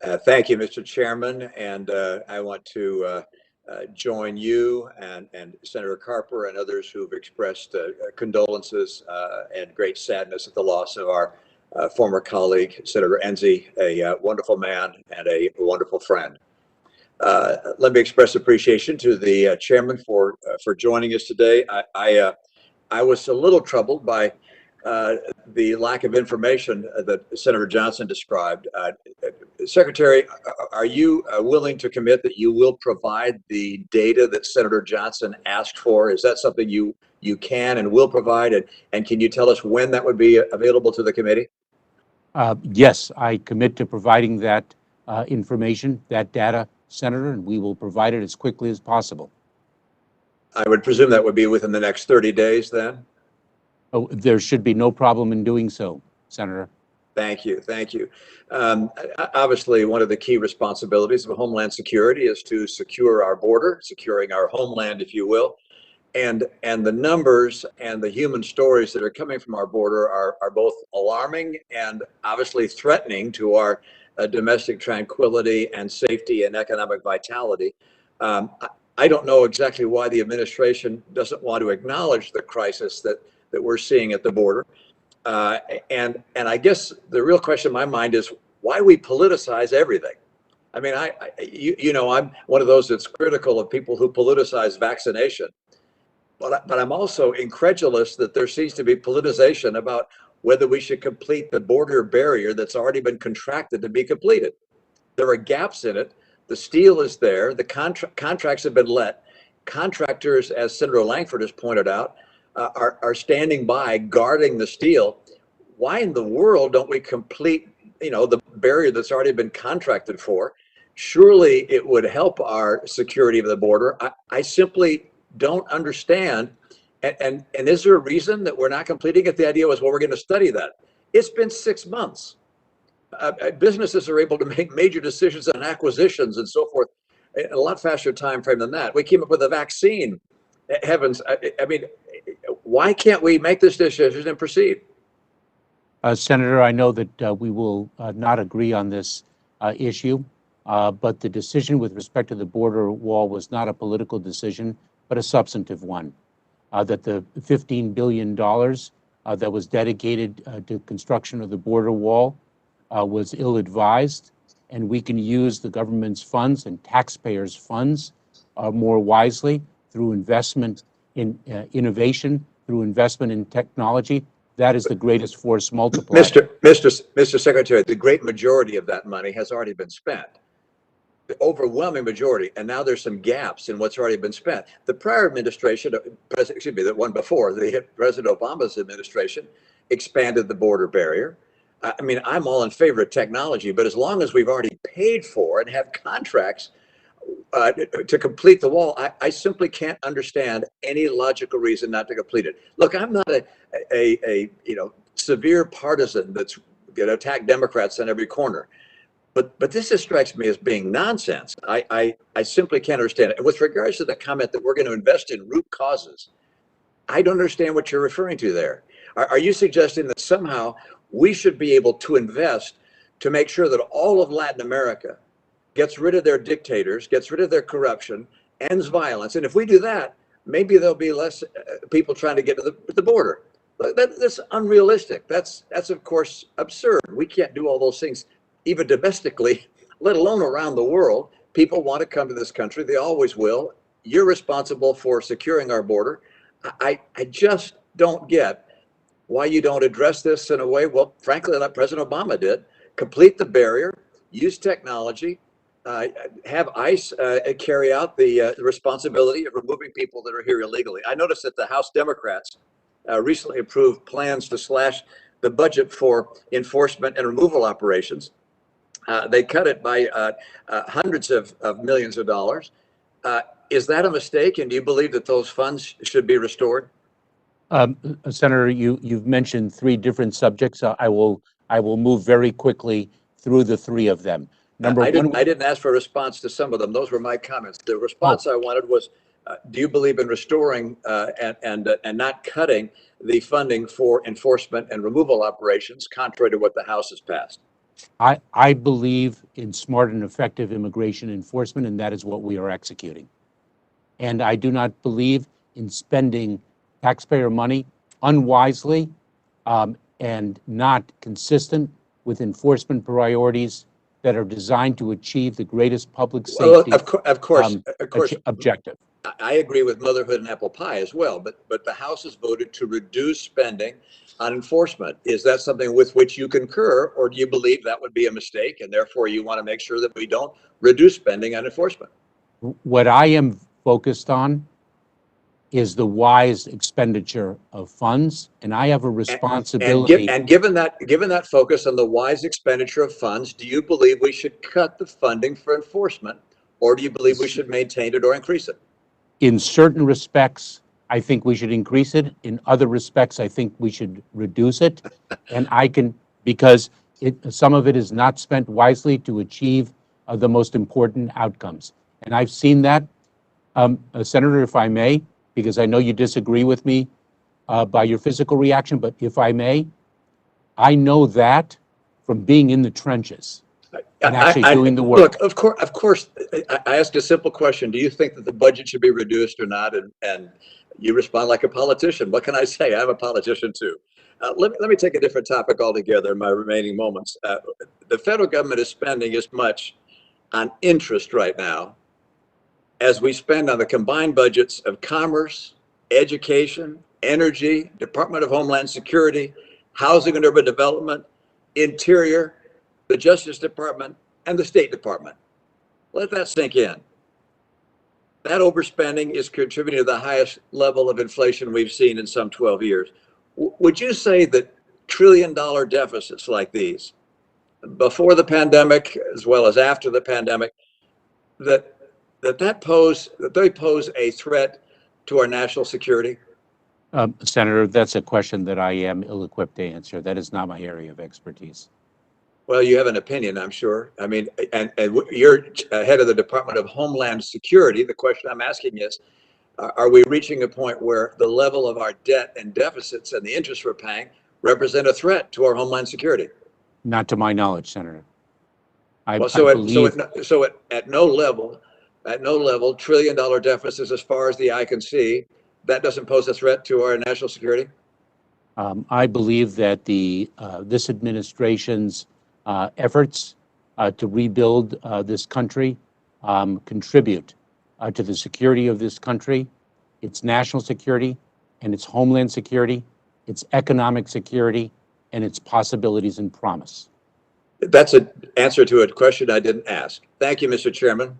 Thank you, Mr. Chairman, and I want to join you and Senator Carper and others who've expressed condolences and great sadness at the loss of our former colleague, Senator Enzi, a wonderful man and a wonderful friend. Let me express appreciation to the chairman for joining us today. I was a little troubled by the lack of information that Senator Johnson described. Secretary, are you willing to commit that you will provide the data that Senator Johnson asked for? Is that something you can and will provide? And can you tell us when that would be available to the committee? Yes, I commit to providing that information, that data, Senator, and we will provide it as quickly as possible. I would presume that would be within the next 30 days then? Oh, there should be no problem in doing so, Senator. Thank you. Thank you. Obviously, one of the key responsibilities of Homeland Security is to secure our border, securing our homeland, if you will. And the numbers and the human stories that are coming from our border are both alarming and obviously threatening to our domestic tranquility and safety and economic vitality. I don't know exactly why the administration doesn't want to acknowledge the crisis that we're seeing at the border. And I guess the real question in my mind is why we politicize everything. I mean, you know, I'm one of those that's critical of people who politicize vaccination, but I'm also incredulous that there seems to be politicization about whether we should complete the border barrier that's already been contracted to be completed. There are gaps in it. The steel is there. The contracts have been let. Contractors, as Senator Langford has pointed out, are standing by guarding the steel. Why in the world don't we complete, you know, the barrier that's already been contracted for? Surely it would help our security of the border. I simply don't understand. And is there a reason that we're not completing it? The idea was, well, we're going to study that. It's been 6 months. Businesses are able to make major decisions on acquisitions and so forth in a lot faster time frame than that. We came up with a vaccine. Heavens, I mean, why can't we make this decision and proceed? Senator, I know that we will not agree on this issue, but the decision with respect to the border wall was not a political decision, but a substantive one. That the $15 billion that was dedicated to construction of the border wall was ill-advised, and we can use the government's funds and taxpayers' funds more wisely through investment in innovation, through investment in technology. That is the greatest force multiplier. Mr. Secretary, the great majority of that money has already been spent. The overwhelming majority, and now there's some gaps in what's already been spent. The prior administration, the one before, President Obama's administration, expanded the border barrier. I mean, I'm all in favor of technology, but as long as we've already paid for and have contracts to complete the wall, I simply can't understand any logical reason not to complete it. Look, I'm not a severe partisan that's going to attack Democrats on every corner. But this just strikes me as being nonsense. I simply can't understand it. And with regards to the comment that we're going to invest in root causes, I don't understand what you're referring to there. Are you suggesting that somehow we should be able to invest to make sure that all of Latin America gets rid of their dictators, gets rid of their corruption, ends violence? And if we do that, maybe there'll be less people trying to get to the border. That's unrealistic. That's of course absurd. We can't do all those things even domestically, let alone around the world. People want to come to this country. They always will. You're responsible for securing our border. I just don't get why you don't address this in a way, well, frankly, like President Obama did. Complete the barrier, use technology, have ICE carry out the responsibility of removing people that are here illegally. I noticed that the House Democrats recently approved plans to slash the budget for enforcement and removal operations. They cut it by hundreds of millions of dollars. Is that a mistake? And do you believe that those funds should be restored? Senator, you've mentioned three different subjects. I will move very quickly through the three of them. I didn't ask for a response to some of them. Those were my comments. The response I wanted was, do you believe in restoring and not cutting the funding for enforcement and removal operations, contrary to what the House has passed? I believe in smart and effective immigration enforcement, and that is what we are executing. And I do not believe in spending taxpayer money unwisely and not consistent with enforcement priorities that are designed to achieve the greatest public Well, safety of course, objective. I agree with motherhood and apple pie as well, but the House has voted to reduce spending on enforcement. Is that something with which you concur, or do you believe that would be a mistake, and therefore you want to make sure that we don't reduce spending on enforcement? What I am focused on is the wise expenditure of funds, and I have a responsibility. And given that focus on the wise expenditure of funds, do you believe we should cut the funding for enforcement, or do you believe we should maintain it or increase it? In certain respects, I think we should increase it. In other respects, I think we should reduce it. And because some of it is not spent wisely to achieve the most important outcomes. And I've seen that, Senator, if I may, because I know you disagree with me by your physical reaction, but if I may, I know that from being in the trenches and actually doing the work. Look, of course, I asked a simple question. Do you think that the budget should be reduced or not? And you respond like a politician. What can I say? I'm a politician too. Let me take a different topic altogether in my remaining moments. The federal government is spending as much on interest right now as we spend on the combined budgets of Commerce, Education, Energy, Department of Homeland Security, Housing and Urban Development, Interior, the Justice Department, and the State Department. Let that sink in. That overspending is contributing to the highest level of inflation we've seen in some 12 years. Would you say that trillion-dollar deficits like these, before the pandemic as well as after the pandemic, that they pose a threat to our national security? Senator, that's a question that I am ill-equipped to answer. That is not my area of expertise. Well, you have an opinion, I'm sure. I mean, and you're head of the Department of Homeland Security. The question I'm asking is, are we reaching a point where the level of our debt and deficits and the interest we're paying represent a threat to our Homeland Security? Not to my knowledge, Senator. At no level, trillion-dollar deficits as far as the eye can see, that doesn't pose a threat to our national security? I believe that this administration's efforts to rebuild this country contribute to the security of this country, its national security, and its homeland security, its economic security, and its possibilities and promise. That's an answer to a question I didn't ask. Thank you, Mr. Chairman.